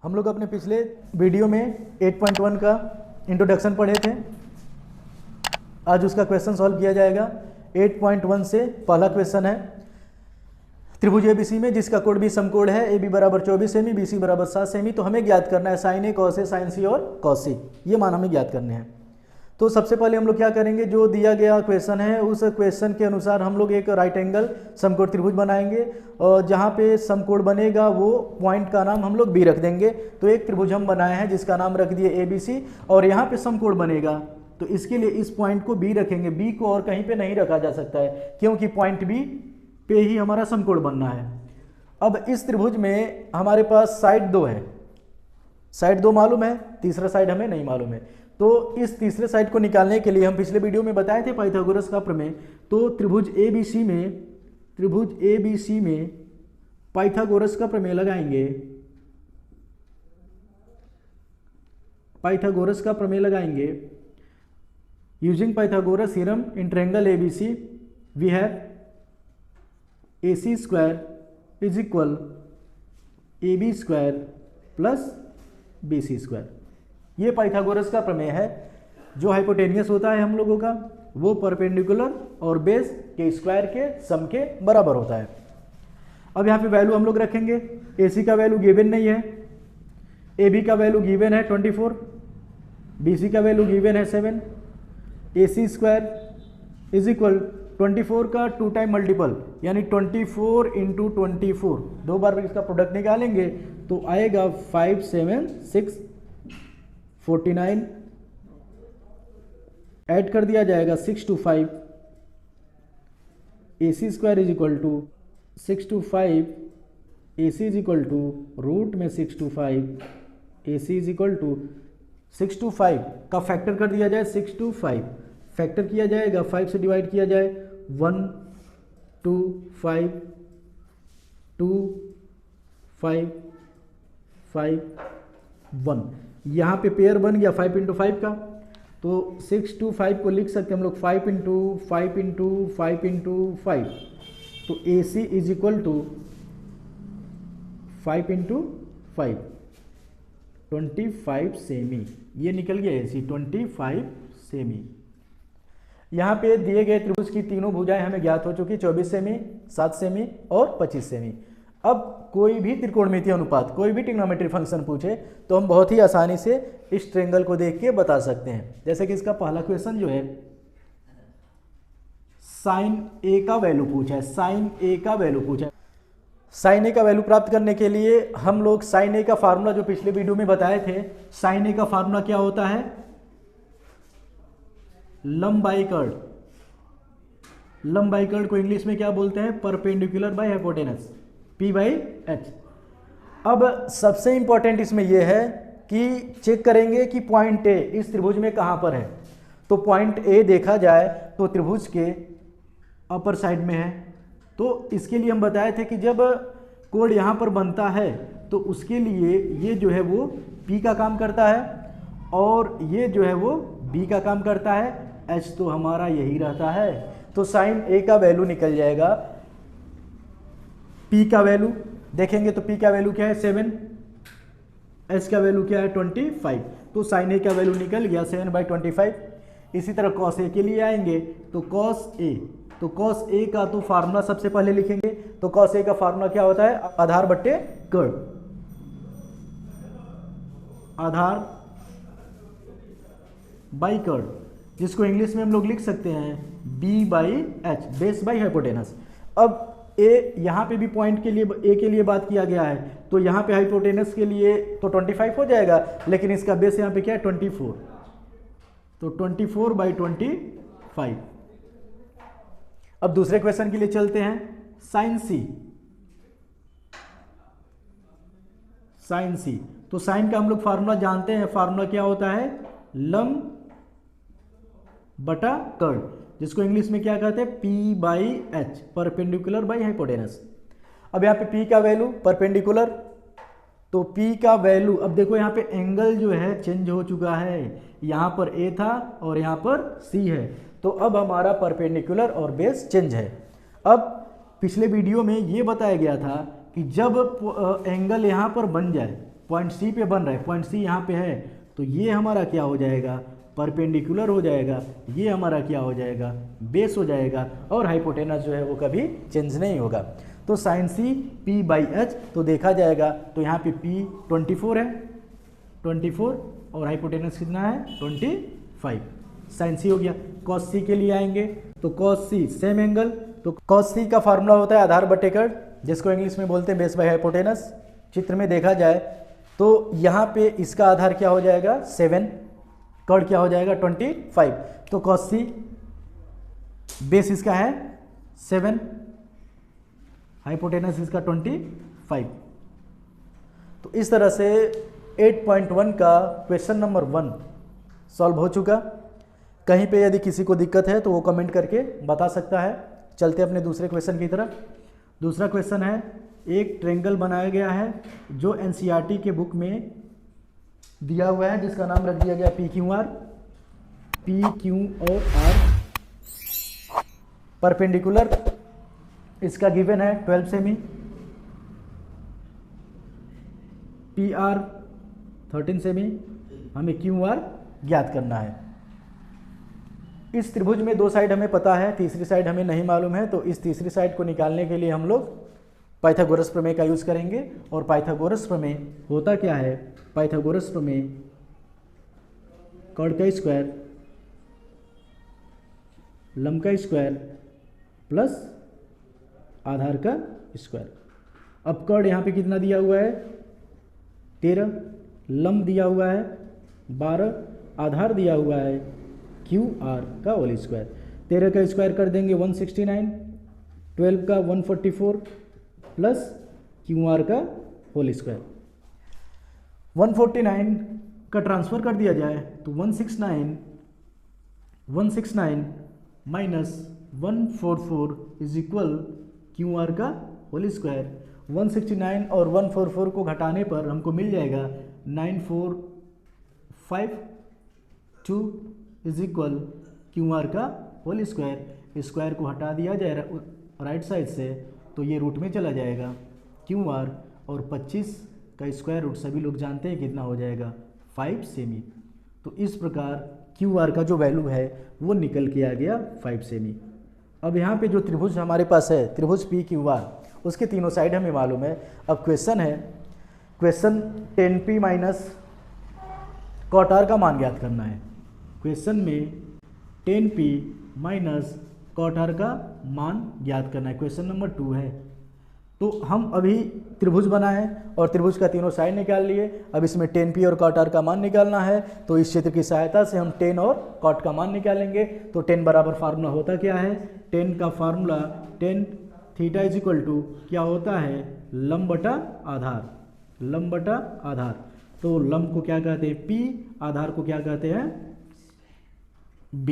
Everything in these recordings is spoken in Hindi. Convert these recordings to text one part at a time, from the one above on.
हम लोग अपने पिछले वीडियो में 8.1 का इंट्रोडक्शन पढ़े थे। आज उसका क्वेश्चन सॉल्व किया जाएगा। 8.1 से पहला क्वेश्चन है त्रिभुज एबीसी में जिसका कोण भी समकोण है, ए बी बराबर 24 सेमी, बी सी बराबर 7 सेमी। तो हमें ज्ञात करना है sign A cos A sign सी और कॉस सी, ये मान हमें ज्ञात करने हैं। तो सबसे पहले हम लोग क्या करेंगे, जो दिया गया क्वेश्चन है उस क्वेश्चन के अनुसार हम लोग एक राइट एंगल समकोण त्रिभुज बनाएंगे और जहाँ पे समकोण बनेगा वो पॉइंट का नाम हम लोग बी रख देंगे। तो एक त्रिभुज हम बनाए हैं जिसका नाम रख दिए ए बी सी, और यहाँ पे समकोण बनेगा तो इसके लिए इस पॉइंट को बी रखेंगे। बी को और कहीं पे नहीं रखा जा सकता है क्योंकि पॉइंट बी पे ही हमारा समकोण बनना है। अब इस त्रिभुज में हमारे पास साइड दो है, साइड दो मालूम है, तीसरा साइड हमें नहीं मालूम है। तो इस तीसरे साइड को निकालने के लिए हम पिछले वीडियो में बताए थे पाइथागोरस का प्रमेय। तो त्रिभुज एबीसी में पाइथागोरस का प्रमेय लगाएंगे। पाइथागोरस का प्रमेय लगाएंगे। Using Pythagoras theorem in triangle ABC we have AC square is equal AB square plus BC square. ये पाइथागोरस का प्रमेय है। जो हाइपोटेनियस होता है हम लोगों का वो परपेंडिकुलर और बेस के स्क्वायर के सम के बराबर होता है। अब यहाँ पे वैल्यू हम लोग रखेंगे। AC का वैल्यू गिवन नहीं है, AB का वैल्यू गिवन है 24, BC का वैल्यू गिवन है 7। AC स्क्वायर इज इक्वल 24 का 2 टाइम मल्टीपल यानी 24 इंटू 24, दो बार इसका प्रोडक्ट निकालेंगे तो आएगा 5 7 6 49, ऐड कर दिया जाएगा 6 to 5। AC square is equal to 6 to 5, AC is equal to root में 6 to 5, AC is equal to 6 to 5 का फैक्टर कर दिया जाए 6 to 5, फैक्टर किया जाएगा 5 से डिवाइड किया जाए 1 2 5 2 5 5 1। यहाँ पे पेयर बन गया 5 इंटू 5 का, तो 6 to 5 को लिख सकते हैं हम लोग 5 इंटू 5 इंटू 5 इंटू 5। तो AC is equal to 5 into 5 25 सेमी। ये निकल गया AC 25 सेमी। यहाँ पे दिए गए त्रिभुज की तीनों भुजाएं हमें ज्ञात हो चुकी, 24 सेमी, 7 सेमी और 25 सेमी। अब कोई भी त्रिकोणमितीय अनुपात, कोई भी ट्रिग्नोमेट्री फंक्शन पूछे तो हम बहुत ही आसानी से इस ट्रायंगल को देख के बता सकते हैं। जैसे कि इसका पहला क्वेश्चन जो है साइन ए का वैल्यू पूछा है, साइन ए का वैल्यू पूछा है। साइन ए का वैल्यू प्राप्त करने के लिए हम लोग साइन ए का फार्मूला जो पिछले वीडियो में बताए थे, साइन ए का फार्मूला क्या होता है, लंबाई कर्ड। लंबाई कर्ड को इंग्लिश में क्या बोलते हैं, परपेंडिकुलर बाय हाइपोटेनस, P/H। अब सबसे इंपॉर्टेंट इसमें यह है कि चेक करेंगे कि पॉइंट ए इस त्रिभुज में कहां पर है। तो पॉइंट ए देखा जाए तो त्रिभुज के अपर साइड में है। तो इसके लिए हम बताए थे कि जब कोण यहां पर बनता है तो उसके लिए ये जो है वो P का काम करता है और ये जो है वो B का काम करता है, H तो हमारा यही रहता है। तो साइन ए का वैल्यू निकल जाएगा, P का वैल्यू देखेंगे तो P का वैल्यू क्या है 7, H का वैल्यू क्या है 25। तो साइन ए का वैल्यू निकल गया 7/25। इसी तरह कॉस ए के लिए आएंगे तो कॉस ए, तो कॉस ए का तो फार्मूला सबसे पहले लिखेंगे। तो कॉस ए का फार्मूला क्या होता है, आधार बट्टे कर्ड, आधार बाई कर्ड, जिसको इंग्लिश में हम लोग लिख सकते हैं B/H, बेस बाई हाइपोटेनस। अब ए यहाँ पे भी पॉइंट के लिए ए के लिए बात किया गया है, तो यहाँ पे हाइपोटेनस के लिए तो 25 हो जाएगा, लेकिन इसका बेस यहाँ पे क्या है 24, तो 24/25। अब दूसरे क्वेश्चन के लिए चलते हैं, साइन सी। साइन सी, तो साइन का हम लोग फार्मूला जानते हैं, फार्मूला क्या होता है, लंब बटा कर्ड, जिसको इंग्लिश में क्या कहते हैं P/H, परपेंडिकुलर बाई हाइपोटेनस। अब यहाँ पे P का वैल्यू परपेंडिकुलर, तो P का वैल्यू, अब देखो यहाँ पे एंगल जो है चेंज हो चुका है, यहाँ पर A था और यहाँ पर C है, तो अब हमारा परपेंडिकुलर और बेस चेंज है। अब पिछले वीडियो में ये बताया गया था कि जब एंगल यहाँ पर बन जाए पॉइंट सी पे बन रहा है, पॉइंट सी यहाँ पे है, तो ये हमारा क्या हो जाएगा, परपेंडिकुलर हो जाएगा, ये हमारा क्या हो जाएगा, बेस हो जाएगा, और हाइपोटेनस जो है वो कभी चेंज नहीं होगा। तो sine C P by H, तो देखा जाएगा तो यहाँ पे पी 24 है, 24, और हाइपोटेनस कितना है 25, साइन सी हो गया। कॉस सी के लिए आएंगे तो कॉस सी सेम एंगल, तो कॉस सी का फार्मूला होता है आधार बटे कर्ण, जिसको इंग्लिश में बोलते हैं बेस बाय हाइपोटेनस। चित्र में देखा जाए तो यहाँ पे इसका आधार क्या हो जाएगा 7, कर्ण क्या हो जाएगा 25, तो कॉस सी बेस इसका है 7, हाइपोटेनस इसका 25। तो इस तरह से 8.1 का क्वेश्चन नंबर 1 सॉल्व हो चुका। कहीं पे यदि किसी को दिक्कत है तो वो कमेंट करके बता सकता है। चलते अपने दूसरे क्वेश्चन की तरफ। दूसरा क्वेश्चन है, एक ट्रायंगल बनाया गया है जो एनसीईआरटी के बुक में दिया हुआ है, जिसका नाम रख दिया गया पी क्यू और आर। परपेंडिकुलर इसका गिवन है 12 सेमी, पी आर 13 सेमी, हमें क्यू आर ज्ञात करना है। इस त्रिभुज में 2 साइड हमें पता है, तीसरी साइड हमें नहीं मालूम है, तो इस तीसरी साइड को निकालने के लिए हम लोग पाइथागोरस प्रमेय का यूज करेंगे। और पाइथागोरस प्रमेय होता क्या है, पाइथागोरस प्रमेय कर्ण का स्क्वायर, लंब का स्क्वायर प्लस आधार का स्क्वायर। अब कर्ण यहाँ पे कितना दिया हुआ है 13, लंब दिया हुआ है 12, आधार दिया हुआ है क्यू आर का होल स्क्वायर। 13 का स्क्वायर कर देंगे 169, 12 का 144 प्लस क्यू आर का होल स्क्वायर। 149 का ट्रांसफर कर दिया जाए तो 169 minus 144 is equal Q R का होल स्क्वायर। 169 और 144 को घटाने पर हमको मिल जाएगा 9452 इज इक्वल क्यू आर का होल स्क्वायर। स्क्वायर को हटा दिया जाए राइट साइड से तो ये रूट में चला जाएगा क्यू आर, और 25 का स्क्वायर रूट सभी लोग जानते हैं कितना हो जाएगा 5 सेमी। तो इस प्रकार क्यू आर का जो वैल्यू है वो निकल के आ गया 5 सेमी। अब यहाँ पे जो त्रिभुज हमारे पास है, त्रिभुज पी क्यू आर, उसके तीनों साइड हमें मालूम है। अब क्वेश्चन है, question 10p minus cot R का मान ज्ञात करना है। क्वेश्चन में 10p माइनस कॉट आर का मान ज्ञात करना है। क्वेश्चन नंबर 2 है। तो हम अभी त्रिभुज बनाए और त्रिभुज का तीनों साइड निकाल लिए। अब इसमें 10p और कॉट आर का मान निकालना है, तो इस क्षेत्र की सहायता से हम 10 और कॉट का मान निकालेंगे। तो 10 बराबर फार्मूला होता क्या है, 10 का formula 10 theta is equal to क्या होता है, लंब बटा आधार, लंब बटा आधार। तो लंब को क्या कहते हैं p, आधार को क्या कहते हैं b,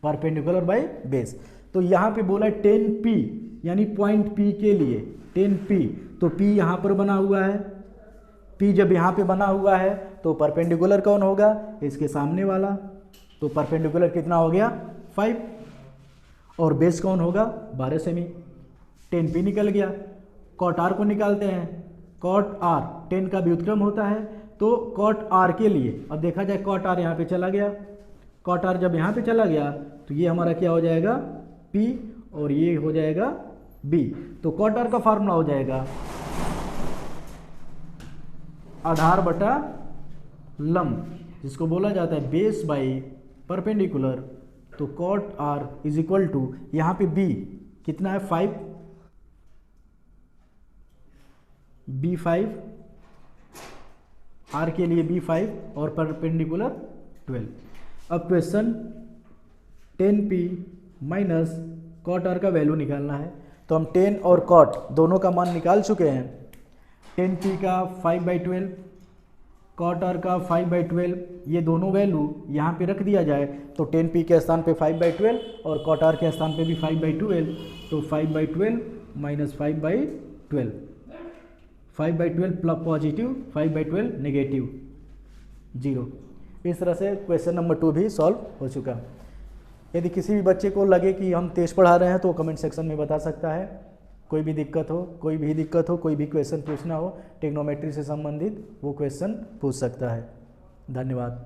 परपेंडिकुलर बाय बेस। तो यहाँ पे बोला 10p यानी पॉइंट p के लिए 10p, तो p यहाँ पर बना हुआ है। p जब यहाँ पे बना हुआ है तो परपेंडिकुलर कौन होगा, इसके सामने वाला। तो परपेंडिकुलर कितना हो गया 5, और बेस कौन होगा 12 सेमी। 10p निकल गया। कॉट आर को निकालते हैं। कॉट आर 10 का व्युत्क्रम होता है, तो कॉट आर के लिए अब देखा जाए कॉट आर यहाँ पे चला गया। कॉट आर जब यहाँ पे चला गया तो ये हमारा क्या हो जाएगा p, और ये हो जाएगा b। तो कॉट आर का फार्मूला हो जाएगा आधार बटा लंब, जिसको बोला जाता है बेस बाई परपेंडिकुलर। तो cot R is equal to यहाँ पे b कितना है 5, b5, r के लिए b5 और परपेंडिकुलर 12। अब question 10p minus cot R का वैल्यू निकालना है। तो हम 10 और कॉट दोनों का मान निकाल चुके हैं। 10p का 5/12, कॉट आर का 5/12, ये दोनों वैल्यू यहाँ पे रख दिया जाए तो 10p के स्थान पे 5/12 और कॉट आर के स्थान पे भी 5/12। तो 5/12 माइनस 5/12, 5/12 प्लस पॉजिटिव, 5/12 नेगेटिव 0। इस तरह से क्वेश्चन नंबर 2 भी सॉल्व हो चुका। यदि किसी भी बच्चे को लगे कि हम तेज पढ़ा रहे हैं तो कमेंट सेक्शन में बता सकता है। कोई भी दिक्कत हो, कोई भी क्वेश्चन पूछना हो ट्रिग्नोमेट्री से संबंधित, वो क्वेश्चन पूछ सकता है। धन्यवाद।